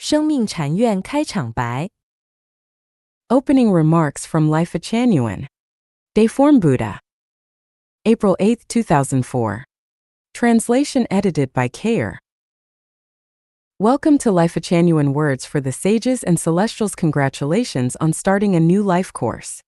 生命禅院开场白 Opening remarks from Lifechanyuan. Dayform Buddha. April 8, 2004. Translation edited by Kayer. Welcome to Lifechanyuan Words for the Sages and Celestials. Congratulations on starting a new life course.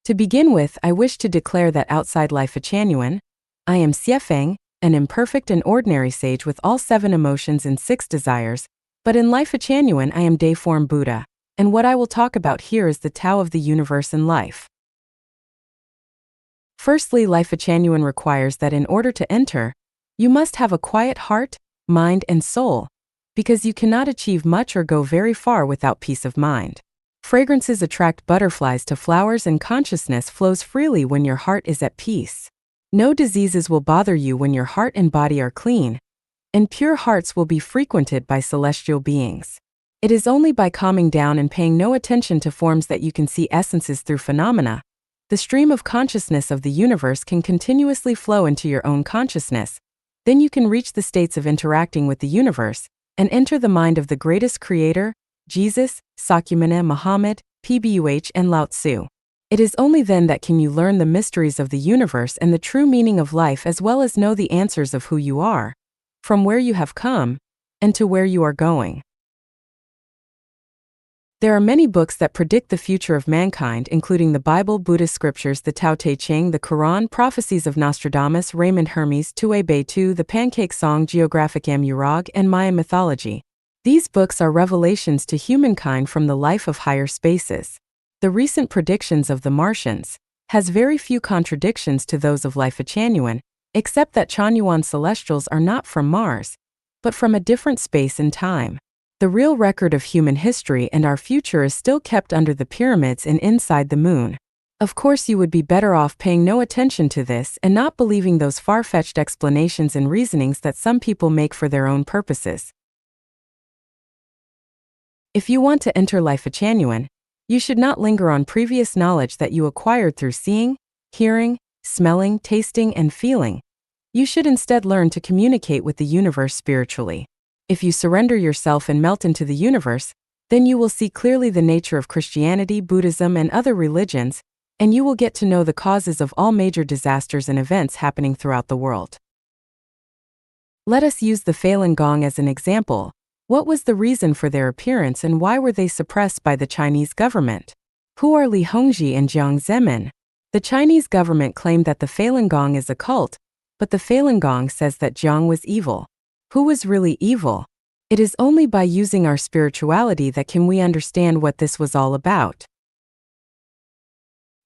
To begin with, I wish to declare that outside Lifechanyuan, I am Xiefeng, an imperfect and ordinary sage with all 7 emotions and 6 desires, but in Lifechanyuan I am Dayform Buddha, and what I will talk about here is the Tao of the universe and life. Firstly, Lifechanyuan requires that in order to enter, you must have a quiet heart, mind, and soul, because you cannot achieve much or go very far without peace of mind. Fragrances attract butterflies to flowers, and consciousness flows freely when your heart is at peace. No diseases will bother you when your heart and body are clean, and pure hearts will be frequented by celestial beings. It is only by calming down and paying no attention to forms that you can see essences through phenomena. The stream of consciousness of the universe can continuously flow into your own consciousness. Then you can reach the states of interacting with the universe and enter the mind of the greatest creator, Jesus, Sakyamuni, Muhammad, Pbuh, and Lao Tzu. It is only then that can you learn the mysteries of the universe and the true meaning of life, as well as know the answers of who you are, from where you have come, and to where you are going. There are many books that predict the future of mankind, including the Bible, Buddhist scriptures, the Tao Te Ching, the Quran, prophecies of Nostradamus, Raymond Hermes, Tue Beitu, the Pancake Song, Geographic Amurag, and Maya mythology. These books are revelations to humankind from the life of higher spaces. The recent predictions of the Martians has very few contradictions to those of Lifechanyuan, except that Chanyuan celestials are not from Mars, but from a different space and time. The real record of human history and our future is still kept under the pyramids and inside the moon. Of course, you would be better off paying no attention to this and not believing those far-fetched explanations and reasonings that some people make for their own purposes. If you want to enter Lifechanyuan, you should not linger on previous knowledge that you acquired through seeing, hearing, smelling, tasting, and feeling. You should instead learn to communicate with the universe spiritually. If you surrender yourself and melt into the universe, then you will see clearly the nature of Christianity, Buddhism, and other religions, and you will get to know the causes of all major disasters and events happening throughout the world. Let us use the Falun Gong as an example. What was the reason for their appearance and why were they suppressed by the Chinese government? Who are Li Hongzhi and Jiang Zemin? The Chinese government claimed that the Falun Gong is a cult, but the Falun Gong says that Jiang was evil. Who was really evil? It is only by using our spirituality that can we understand what this was all about.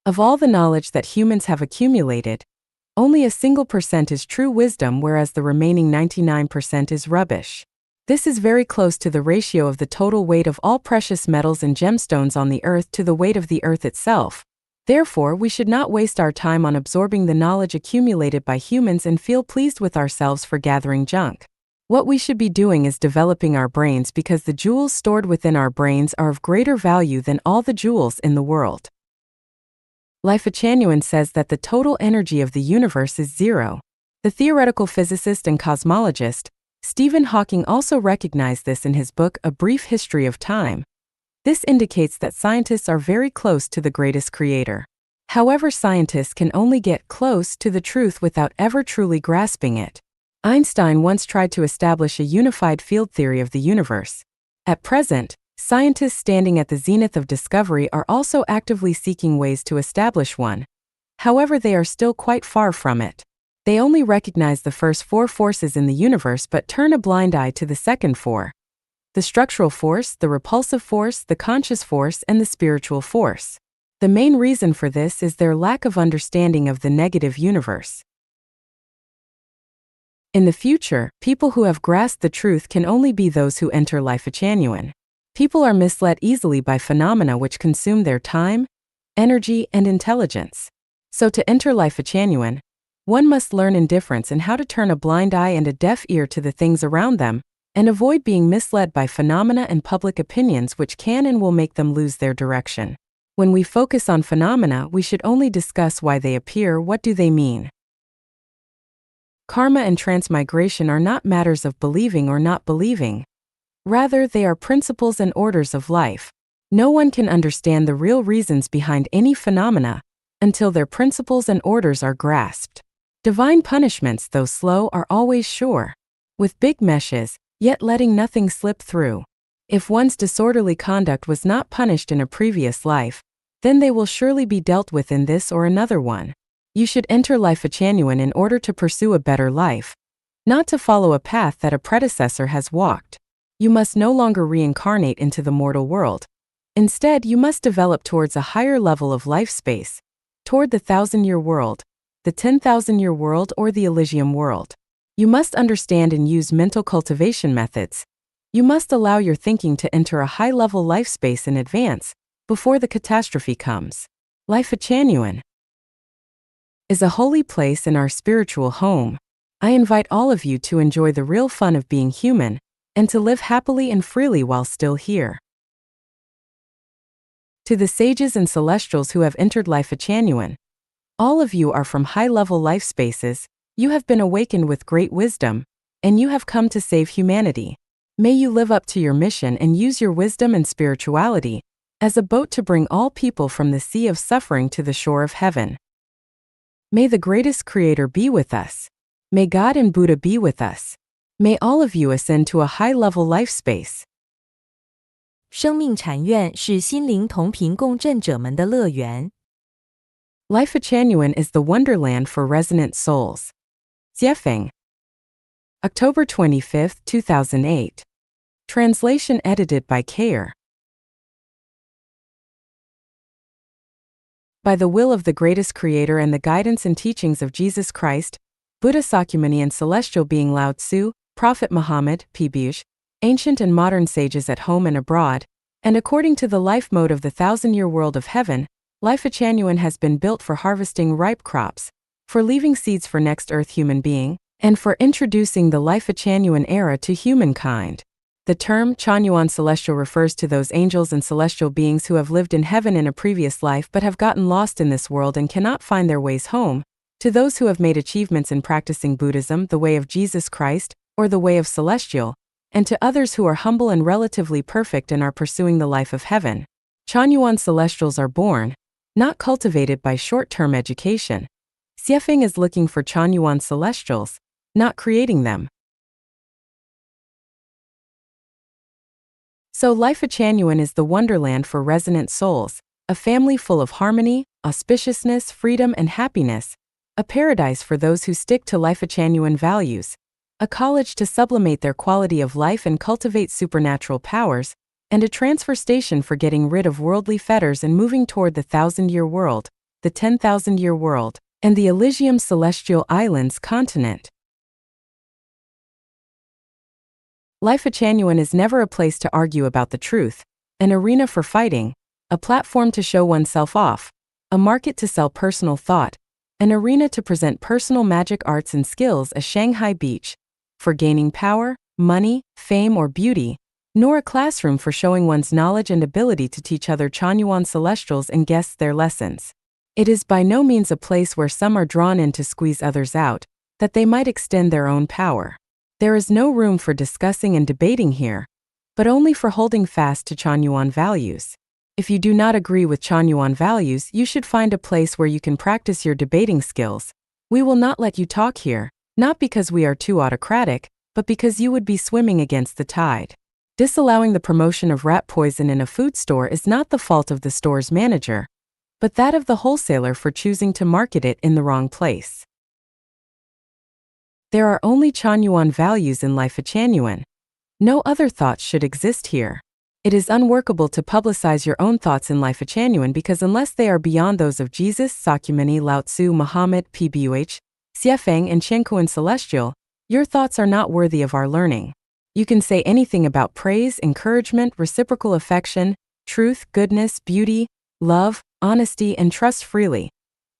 Of all the knowledge that humans have accumulated, only a single % is true wisdom, whereas the remaining 99% is rubbish. This is very close to the ratio of the total weight of all precious metals and gemstones on the earth to the weight of the earth itself. Therefore, we should not waste our time on absorbing the knowledge accumulated by humans and feel pleased with ourselves for gathering junk. What we should be doing is developing our brains, because the jewels stored within our brains are of greater value than all the jewels in the world. Lifechanyuan says that the total energy of the universe is zero. The theoretical physicist and cosmologist Stephen Hawking also recognized this in his book A Brief History of Time. This indicates that scientists are very close to the greatest creator. However, scientists can only get close to the truth without ever truly grasping it. Einstein once tried to establish a unified field theory of the universe. At present, scientists standing at the zenith of discovery are also actively seeking ways to establish one. However, they are still quite far from it. They only recognize the first 4 forces in the universe but turn a blind eye to the second 4. The structural force, the repulsive force, the conscious force, and the spiritual force. The main reason for this is their lack of understanding of the negative universe. In the future, people who have grasped the truth can only be those who enter Lifechanyuan. People are misled easily by phenomena which consume their time, energy, and intelligence. So to enter Lifechanyuan, one must learn indifference and how to turn a blind eye and a deaf ear to the things around them, and avoid being misled by phenomena and public opinions which can and will make them lose their direction. When we focus on phenomena, we should only discuss why they appear. What do they mean? Karma and transmigration are not matters of believing or not believing. Rather, they are principles and orders of life. No one can understand the real reasons behind any phenomena until their principles and orders are grasped. Divine punishments, though slow, are always sure, with big meshes, yet letting nothing slip through. If one's disorderly conduct was not punished in a previous life, then they will surely be dealt with in this or another one. You should enter Lifechanyuan in order to pursue a better life, not to follow a path that a predecessor has walked. You must no longer reincarnate into the mortal world. Instead, you must develop towards a higher level of life space, toward the 1,000-year world, the 10,000-year world, or the Elysium world. You must understand and use mental cultivation methods. You must allow your thinking to enter a high-level life space in advance, before the catastrophe comes. Lifechanyuan is a holy place in our spiritual home. I invite all of you to enjoy the real fun of being human, and to live happily and freely while still here. To the sages and celestials who have entered Lifechanyuan, all of you are from high-level life spaces. You have been awakened with great wisdom, and you have come to save humanity. May you live up to your mission and use your wisdom and spirituality as a boat to bring all people from the sea of suffering to the shore of heaven. May the greatest Creator be with us. May God and Buddha be with us. May all of you ascend to a high-level life space. 生命禅院是心灵同频共振者们的乐园。Lifechanyuan is the Wonderland for resonant souls. Xiefeng. October 25, 2008. Translation edited by Kayer. By the will of the greatest Creator and the guidance and teachings of Jesus Christ, Buddha Sakyamuni and celestial being Lao Tzu, Prophet Muhammad, P.B.H., ancient and modern sages at home and abroad, and according to the life mode of the 1,000-year world of heaven, Lifechanyuan has been built for harvesting ripe crops, for leaving seeds for next earth human being, and for introducing the Lifechanyuan era to humankind. The term Chanyuan celestial refers to those angels and celestial beings who have lived in heaven in a previous life but have gotten lost in this world and cannot find their ways home, to those who have made achievements in practicing Buddhism, the way of Jesus Christ, or the way of celestial, and to others who are humble and relatively perfect and are pursuing the life of heaven. Chanyuan celestials are born, not cultivated by short-term education. Xiefeng is looking for Chanyuan celestials, not creating them. So Lifechanyuan is the wonderland for resonant souls, a family full of harmony, auspiciousness, freedom, and happiness, a paradise for those who stick to Lifechanyuan values, a college to sublimate their quality of life and cultivate supernatural powers, and a transfer station for getting rid of worldly fetters and moving toward the 1,000-year world, the 10,000-year world, and the Elysium Celestial Islands continent. Lifechanyuan is never a place to argue about the truth, an arena for fighting, a platform to show oneself off, a market to sell personal thought, an arena to present personal magic arts and skills, a Shanghai beach for gaining power, money, fame, or beauty, nor a classroom for showing one's knowledge and ability to teach other Chanyuan celestials and guests their lessons. It is by no means a place where some are drawn in to squeeze others out, that they might extend their own power. There is no room for discussing and debating here, but only for holding fast to Chanyuan values. If you do not agree with Chanyuan values, you should find a place where you can practice your debating skills. We will not let you talk here, not because we are too autocratic, but because you would be swimming against the tide. Disallowing the promotion of rat poison in a food store is not the fault of the store's manager, but that of the wholesaler for choosing to market it in the wrong place. There are only Chanyuan values in Lifechanyuan. No other thoughts should exist here. It is unworkable to publicize your own thoughts in Lifechanyuan because unless they are beyond those of Jesus, Sakyamuni, Lao Tzu, Muhammad, P.B.H., Xiefeng, and Chengkuan Celestial, your thoughts are not worthy of our learning. You can say anything about praise, encouragement, reciprocal affection, truth, goodness, beauty, love, honesty, and trust freely.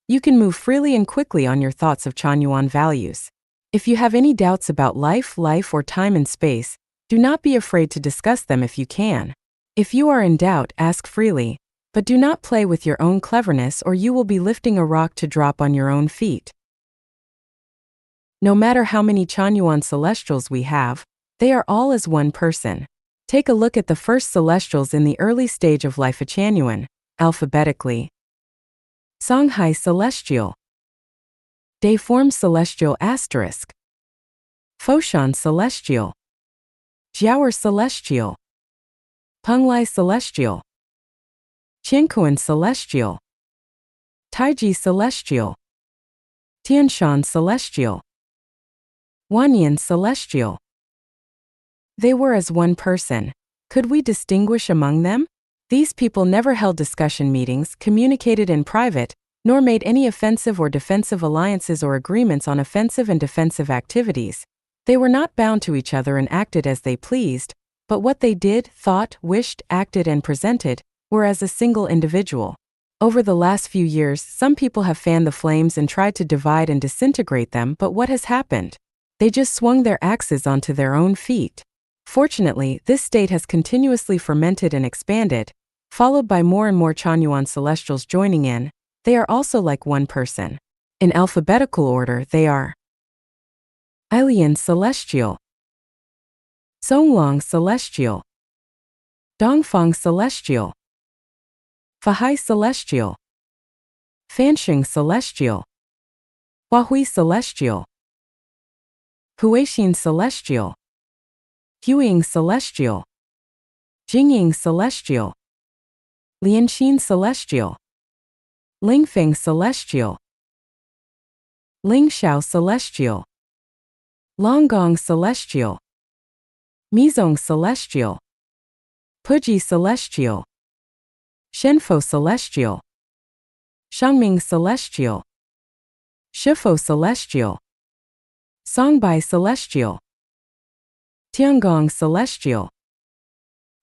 You can move freely and quickly on your thoughts of Chanyuan values. If you have any doubts about life, or time and space, do not be afraid to discuss them if you can. If you are in doubt, ask freely, but do not play with your own cleverness or you will be lifting a rock to drop on your own feet. No matter how many Chanyuan celestials we have, they are all as one person. Take a look at the first celestials in the early stage of Lifechanyuan, alphabetically. Songhai Celestial, Dayform Celestial Asterisk, Foshan Celestial, Jiaoer Celestial, Penglai Celestial, Qiankuan Celestial, Taiji Celestial, Tianshan Celestial, Wanyan Celestial. They were as one person. Could we distinguish among them? These people never held discussion meetings, communicated in private, nor made any offensive or defensive alliances or agreements on offensive and defensive activities. They were not bound to each other and acted as they pleased, but what they did, thought, wished, acted, and presented were as a single individual. Over the last few years, some people have fanned the flames and tried to divide and disintegrate them, but what has happened? They just swung their axes onto their own feet. Fortunately, this state has continuously fermented and expanded, followed by more and more Chanyuan celestials joining in. They are also like one person. In alphabetical order, they are Ailian Celestial, Songlong Celestial, Dongfang Celestial, Fahai Celestial, Fanxing Celestial, Huahui Celestial, Huaixin Celestial, Huiying Celestial, Jingying Celestial, Lianxin Celestial, Lingfeng Celestial, Lingxiao Celestial, Longgong Celestial, Mizong Celestial, Puji Celestial, Shenfo Celestial, Shangming Celestial, Shifo Celestial, Songbai Celestial, Tiangong Celestial,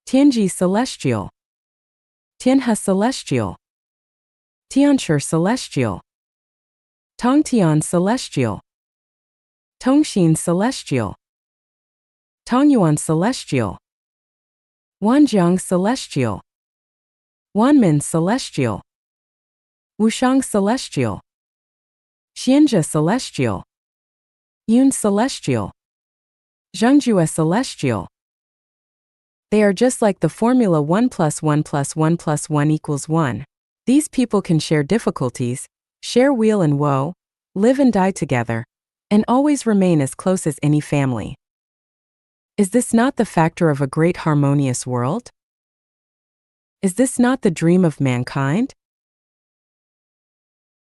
Tianji Celestial, Tianhe Celestial, Tianshi Celestial, Tongtian Celestial, Tongxin Celestial, Tongyuan Celestial, Wanjiang Celestial, Wanmin Celestial, Wushang Celestial, Xianzhe Celestial, Yun Celestial, Zhengjue Celestial. They are just like the formula 1 + 1 + 1 + 1 = 1. These people can share difficulties, share weal and woe, live and die together, and always remain as close as any family. Is this not the factor of a great harmonious world? Is this not the dream of mankind?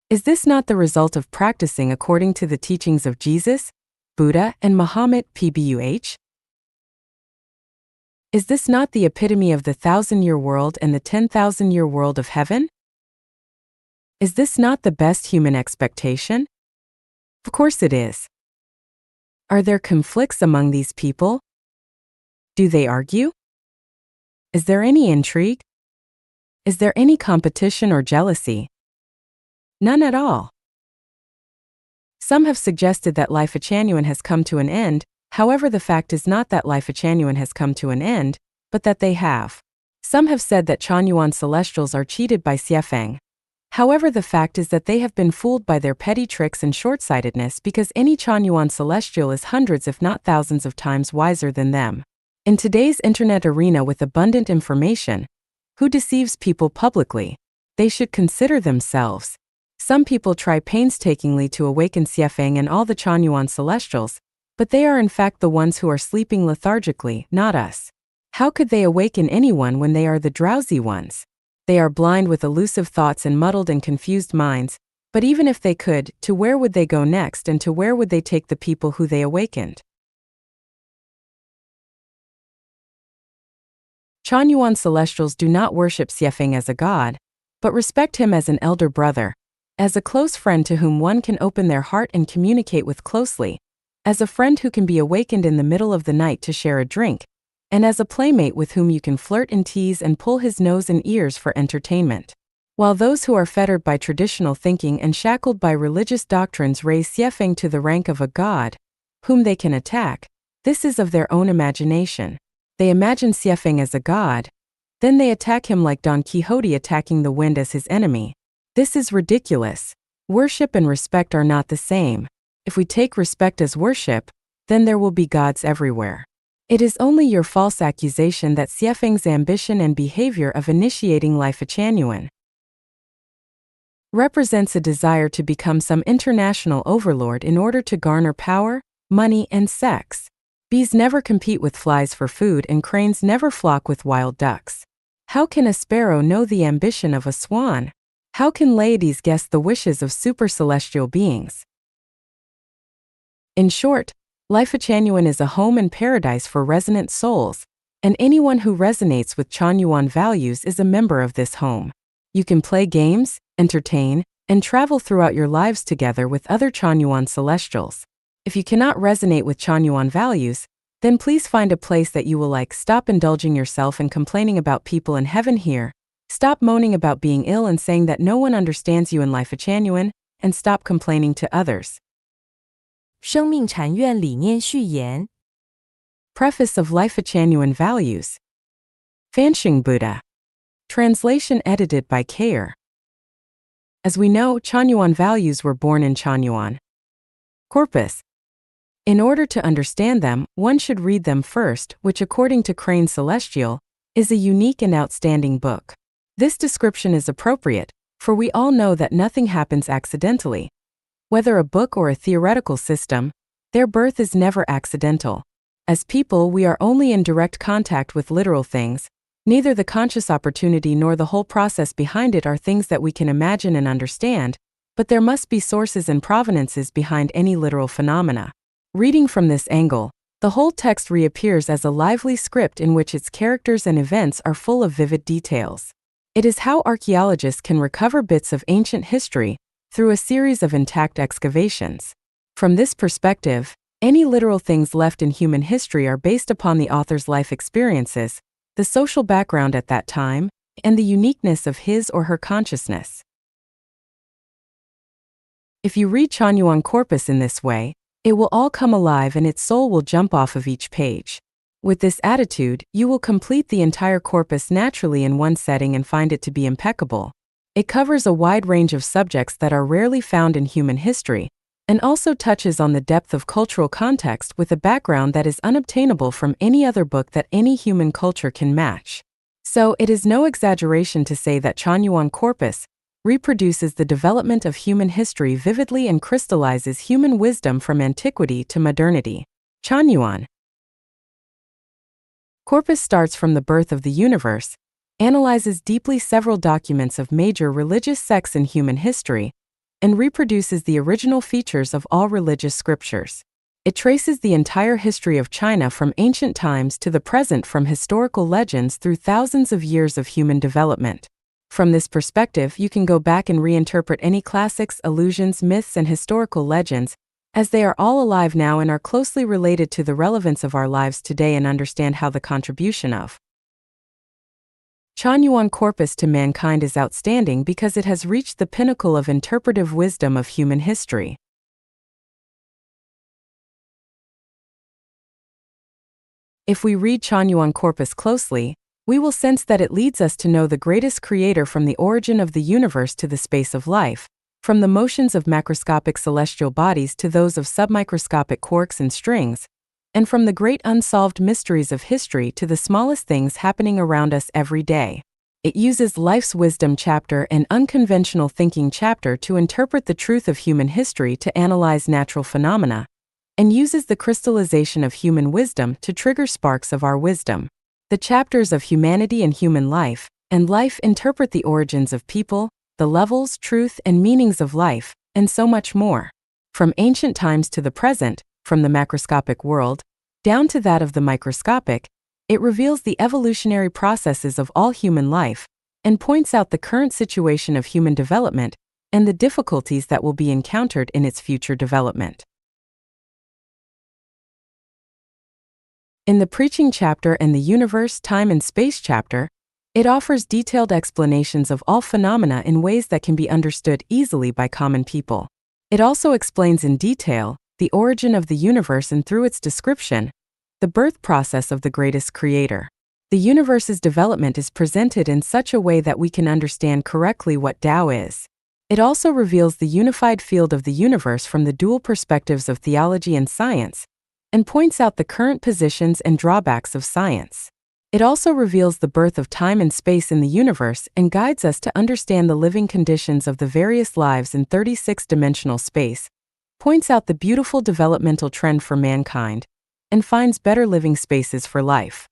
Is this not the result of practicing according to the teachings of Jesus, Buddha, and Muhammad pbuh? Is this not the epitome of the 1,000-year world and the 10,000-year world of heaven? Is this not the best human expectation? Of course it is. Are there conflicts among these people? Do they argue? Is there any intrigue? Is there any competition or jealousy? None at all. Some have suggested that Lifechanyuan has come to an end. However, the fact is not that Lifechanyuan has come to an end, but that they have. Some have said that Chanyuan celestials are cheated by Xiefeng. However, the fact is that they have been fooled by their petty tricks and short-sightedness, because any Chanyuan celestial is hundreds if not thousands of times wiser than them. In today's internet arena with abundant information, who deceives people publicly? They should consider themselves. Some people try painstakingly to awaken Xiefeng and all the Chanyuan celestials, but they are in fact the ones who are sleeping lethargically, not us. How could they awaken anyone when they are the drowsy ones? They are blind with elusive thoughts and muddled and confused minds, but even if they could, to where would they go next, and to where would they take the people who they awakened? Chanyuan celestials do not worship Xiefeng as a god, but respect him as an elder brother, as a close friend to whom one can open their heart and communicate with closely, as a friend who can be awakened in the middle of the night to share a drink, and as a playmate with whom you can flirt and tease and pull his nose and ears for entertainment. While those who are fettered by traditional thinking and shackled by religious doctrines raise Xiefeng to the rank of a god, whom they can attack, this is of their own imagination. They imagine Xiefeng as a god, then they attack him like Don Quixote attacking the wind as his enemy. This is ridiculous. Worship and respect are not the same. If we take respect as worship, then there will be gods everywhere. It is only your false accusation that Xiefeng's ambition and behavior of initiating Lifechanyuan represents a desire to become some international overlord in order to garner power, money, and sex. Bees never compete with flies for food and cranes never flock with wild ducks. How can a sparrow know the ambition of a swan? How can Leiades guess the wishes of super-celestial beings? In short, Lifechanyuan is a home and paradise for resonant souls, and anyone who resonates with Chanyuan values is a member of this home. You can play games, entertain, and travel throughout your lives together with other Chanyuan celestials. If you cannot resonate with Chanyuan values, then please find a place that you will like. Stop indulging yourself and complaining about people in heaven here. Stop moaning about being ill and saying that no one understands you in Lifechanyuan, and stop complaining to others. 生命禅院理念序言 Preface of Lifechanyuan Values. Fanxing Buddha. Translation edited by Kayer. As we know, Chanyuan values were born in Chanyuan corpus. In order to understand them, one should read them first, which according to Crane Celestial, is a unique and outstanding book. This description is appropriate, for we all know that nothing happens accidentally. Whether a book or a theoretical system, their birth is never accidental. As people, we are only in direct contact with literal things. Neither the conscious opportunity nor the whole process behind it are things that we can imagine and understand, but there must be sources and provenances behind any literal phenomena. Reading from this angle, the whole text reappears as a lively script in which its characters and events are full of vivid details. It is how archaeologists can recover bits of ancient history through a series of intact excavations. From this perspective, any literal things left in human history are based upon the author's life experiences, the social background at that time, and the uniqueness of his or her consciousness. If you read Chanyuan corpus in this way, it will all come alive and its soul will jump off of each page. With this attitude, you will complete the entire corpus naturally in one setting and find it to be impeccable. It covers a wide range of subjects that are rarely found in human history, and also touches on the depth of cultural context with a background that is unobtainable from any other book that any human culture can match. So, it is no exaggeration to say that Chanyuan corpus reproduces the development of human history vividly and crystallizes human wisdom from antiquity to modernity. Chanyuan corpus starts from the birth of the universe, analyzes deeply several documents of major religious sects in human history, and reproduces the original features of all religious scriptures. It traces the entire history of China from ancient times to the present, from historical legends through thousands of years of human development. From this perspective, you can go back and reinterpret any classics, allusions, myths, and historical legends, as they are all alive now and are closely related to the relevance of our lives today, and understand how the contribution of Chanyuan corpus to mankind is outstanding because it has reached the pinnacle of interpretive wisdom of human history. If we read Chanyuan corpus closely, we will sense that it leads us to know the greatest creator from the origin of the universe to the space of life, from the motions of macroscopic celestial bodies to those of submicroscopic quarks and strings, and from the great unsolved mysteries of history to the smallest things happening around us every day. It uses Life's Wisdom chapter and Unconventional Thinking chapter to interpret the truth of human history, to analyze natural phenomena, and uses the crystallization of human wisdom to trigger sparks of our wisdom. The chapters of Humanity and Human Life and Life interpret the origins of people, the levels, truth, and meanings of life, and so much more. From ancient times to the present, from the macroscopic world down to that of the microscopic, it reveals the evolutionary processes of all human life and points out the current situation of human development and the difficulties that will be encountered in its future development. In the Preaching chapter and the Universe, Time and Space chapter, it offers detailed explanations of all phenomena in ways that can be understood easily by common people. It also explains in detail the origin of the universe and, through its description, the birth process of the greatest creator. The universe's development is presented in such a way that we can understand correctly what Tao is. It also reveals the unified field of the universe from the dual perspectives of theology and science, and points out the current positions and drawbacks of science. It also reveals the birth of time and space in the universe and guides us to understand the living conditions of the various lives in 36-dimensional space, points out the beautiful developmental trend for mankind, and finds better living spaces for life.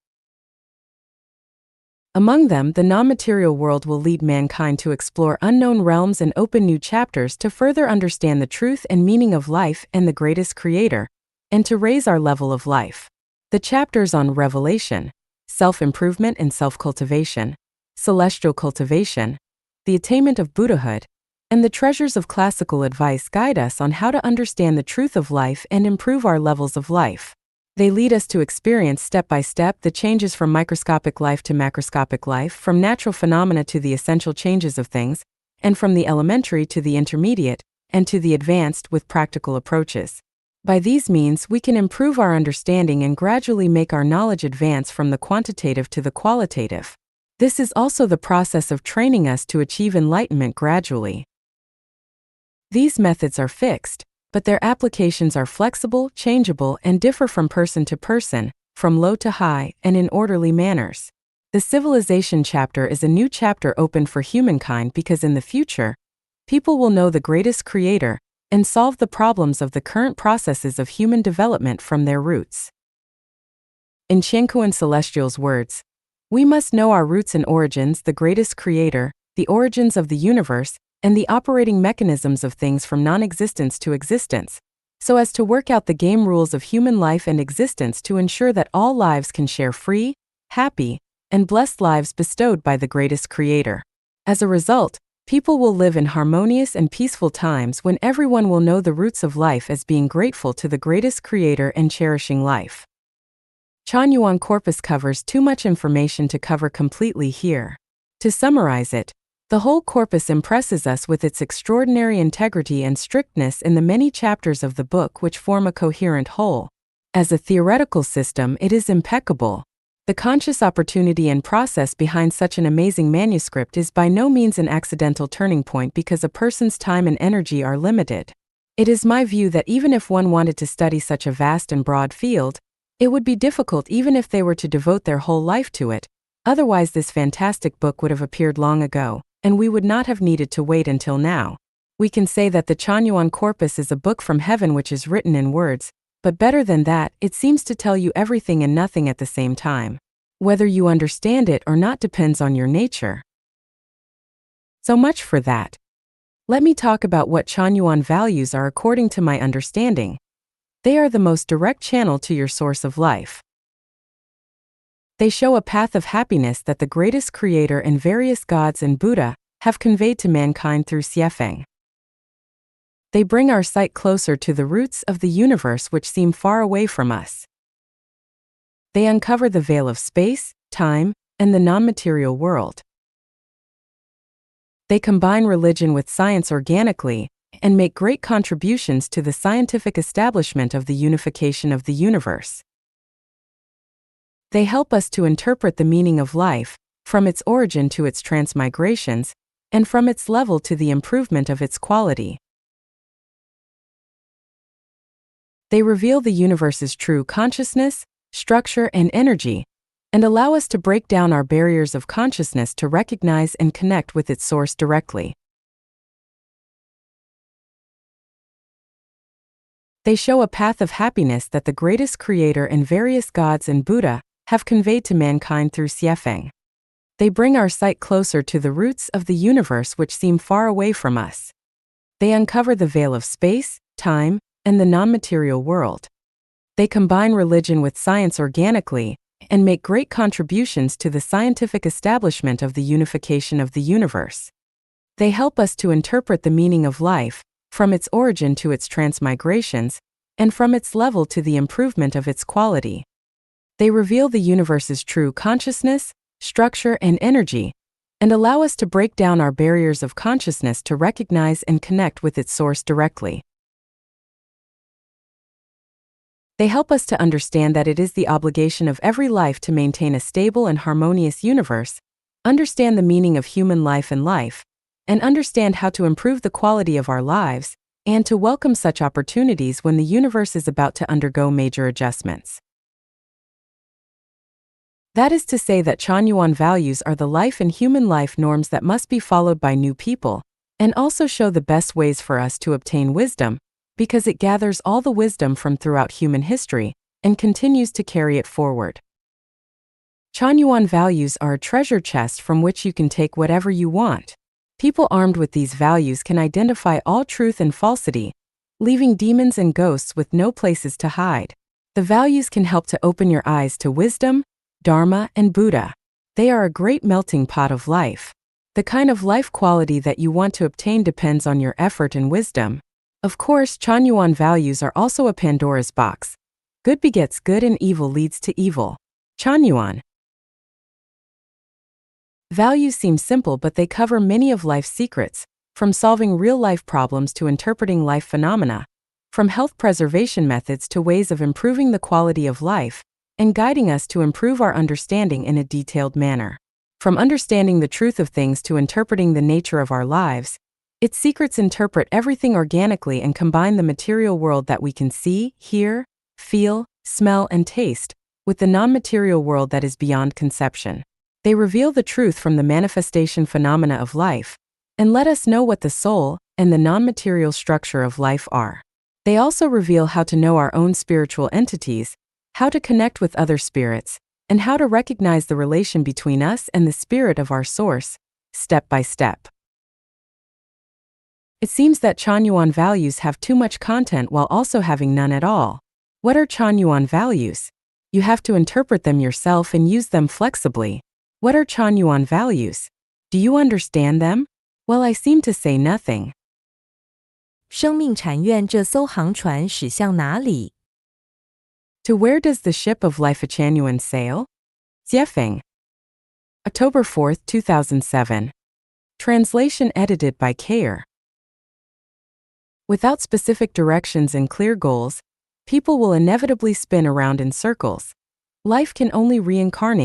Among them, the non-material world will lead mankind to explore unknown realms and open new chapters to further understand the truth and meaning of life and the greatest creator, and to raise our level of life. The chapters on revelation, self-improvement and self-cultivation, celestial cultivation, the attainment of Buddhahood, and the treasures of classical advice guide us on how to understand the truth of life and improve our levels of life. They lead us to experience step by step the changes from microscopic life to macroscopic life, from natural phenomena to the essential changes of things, and from the elementary to the intermediate, and to the advanced with practical approaches. By these means, we can improve our understanding and gradually make our knowledge advance from the quantitative to the qualitative. This is also the process of training us to achieve enlightenment gradually. These methods are fixed, but their applications are flexible, changeable, and differ from person to person, from low to high, and in orderly manners. The civilization chapter is a new chapter opened for humankind because in the future, people will know the greatest creator and solve the problems of the current processes of human development from their roots. In Lifechanyuan Celestial's words, we must know our roots and origins, the greatest creator, the origins of the universe, and the operating mechanisms of things from non-existence to existence, so as to work out the game rules of human life and existence to ensure that all lives can share free, happy, and blessed lives bestowed by the greatest creator. As a result, people will live in harmonious and peaceful times when everyone will know the roots of life as being grateful to the greatest creator and cherishing life. Lifechanyuan corpus covers too much information to cover completely here. To summarize it, the whole corpus impresses us with its extraordinary integrity and strictness in the many chapters of the book which form a coherent whole. As a theoretical system, it is impeccable. The conscious opportunity and process behind such an amazing manuscript is by no means an accidental turning point because a person's time and energy are limited. It is my view that even if one wanted to study such a vast and broad field, it would be difficult even if they were to devote their whole life to it. Otherwise, this fantastic book would have appeared long ago, and we would not have needed to wait until now. We can say that the Lifechanyuan corpus is a book from heaven which is written in words, but better than that, it seems to tell you everything and nothing at the same time. Whether you understand it or not depends on your nature. So much for that. Let me talk about what Lifechanyuan values are according to my understanding. They are the most direct channel to your source of life. They show a path of happiness that the greatest creator and various gods and Buddha have conveyed to mankind through Siefeng. They bring our sight closer to the roots of the universe which seem far away from us. They uncover the veil of space, time, and the non-material world. They combine religion with science organically and make great contributions to the scientific establishment of the unification of the universe. They help us to interpret the meaning of life, from its origin to its transmigrations, and from its level to the improvement of its quality. They reveal the universe's true consciousness, structure, and energy, and allow us to break down our barriers of consciousness to recognize and connect with its source directly. They show a path of happiness that the greatest creator and various gods and Buddha have conveyed to mankind through Siefeng. They bring our sight closer to the roots of the universe which seem far away from us. They uncover the veil of space, time, and the non-material world. They combine religion with science organically and make great contributions to the scientific establishment of the unification of the universe. They help us to interpret the meaning of life, from its origin to its transmigrations, and from its level to the improvement of its quality. They reveal the universe's true consciousness, structure, and energy, and allow us to break down our barriers of consciousness to recognize and connect with its source directly. They help us to understand that it is the obligation of every life to maintain a stable and harmonious universe, understand the meaning of human life and life, and understand how to improve the quality of our lives, and to welcome such opportunities when the universe is about to undergo major adjustments. That is to say that Chanyuan values are the life and human life norms that must be followed by new people, and also show the best ways for us to obtain wisdom, because it gathers all the wisdom from throughout human history, and continues to carry it forward. Chanyuan values are a treasure chest from which you can take whatever you want. People armed with these values can identify all truth and falsity, leaving demons and ghosts with no places to hide. The values can help to open your eyes to wisdom, Dharma, and Buddha. They are a great melting pot of life. The kind of life quality that you want to obtain depends on your effort and wisdom. Of course, Chanyuan values are also a Pandora's box. Good begets good and evil leads to evil. Chanyuan values seem simple, but they cover many of life's secrets, from solving real-life problems to interpreting life phenomena, from health preservation methods to ways of improving the quality of life, and guiding us to improve our understanding in a detailed manner. From understanding the truth of things to interpreting the nature of our lives, its secrets interpret everything organically and combine the material world that we can see, hear, feel, smell, and taste, with the non-material world that is beyond conception. They reveal the truth from the manifestation phenomena of life, and let us know what the soul and the non-material structure of life are. They also reveal how to know our own spiritual entities, how to connect with other spirits, and how to recognize the relation between us and the spirit of our source, step by step. It seems that Chanyuan values have too much content while also having none at all. What are Chanyuan values? You have to interpret them yourself and use them flexibly. What are Chanyuan values? Do you understand them? Well, I seem to say nothing. 生命禅院这艘航船驶向哪里？ To where does the ship of Lifechanyuan sail? Jiefeng. October 4, 2007. Translation edited by Kayer. Without specific directions and clear goals, people will inevitably spin around in circles. Life can only reincarnate